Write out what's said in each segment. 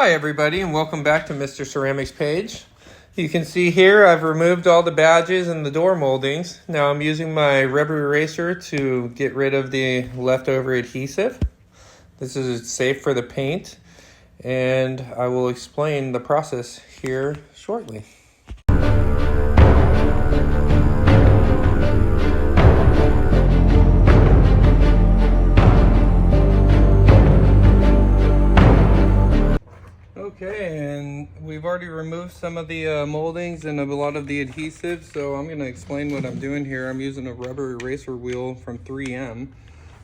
Hi everybody, and welcome back to Mr. Ceramics page. You can see here I've removed all the badges and the door moldings. Now I'm using my rubber eraser to get rid of the leftover adhesive. This is safe for the paint, and I will explain the process here shortly. Okay, and we've already removed some of the moldings and a lot of the adhesives, so I'm going to explain what I'm doing here. I'm using a rubber eraser wheel from 3M,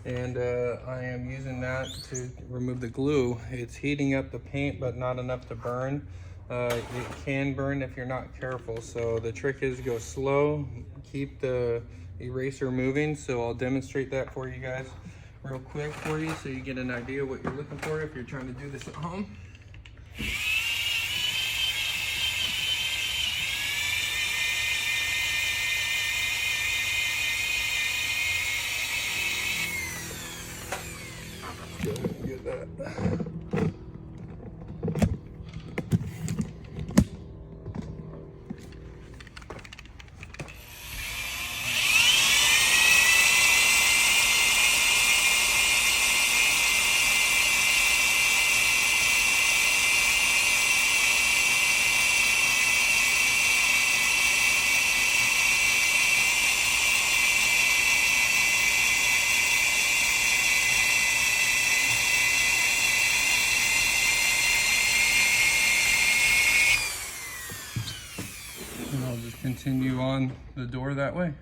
and I am using that to remove the glue. It's heating up the paint, but not enough to burn. It can burn if you're not careful, so the trick is go slow, keep the eraser moving. So I'll demonstrate that for you guys real quick for you so you get an idea what you're looking for if you're trying to do this at home. Go ahead and get that. And I'll just continue on the door that way.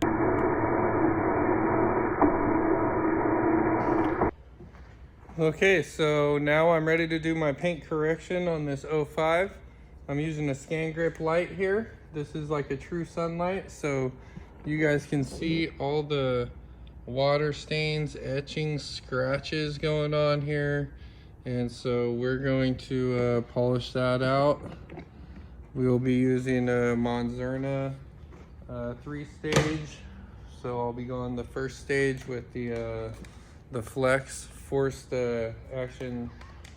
Okay, so now I'm ready to do my paint correction on this 05. I'm using a scan grip light here. This is like a true sunlight, so you guys can see all the water stains, etchings, scratches going on here. And so we're going to polish that out. We will be using a Monzerna 3-stage. So I'll be going the first stage with the flex forced action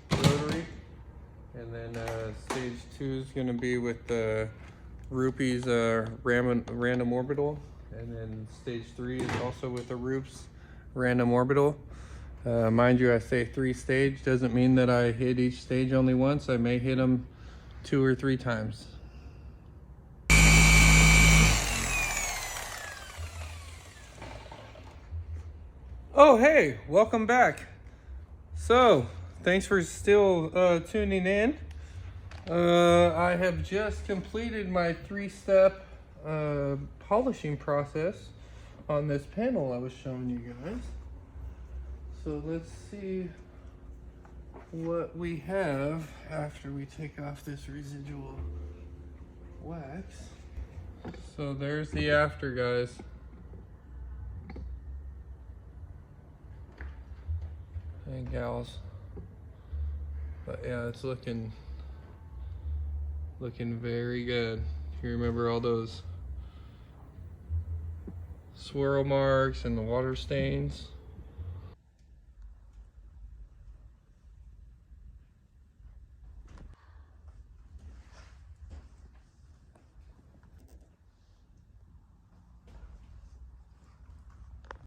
rotary, and then stage 2 is going to be with the Rupees random orbital, and then stage 3 is also with the Rupes random orbital. Mind you, I say 3-stage doesn't mean that I hit each stage only once. I may hit them 2 or 3 times. Oh hey, welcome back. So thanks for still tuning in. I have just completed my 3-step polishing process on this panel I was showing you guys. So let's see what we have after we take off this residual wax. So there's the after, guys. And gals. But yeah, it's looking very good. You remember all those swirl marks and the water stains?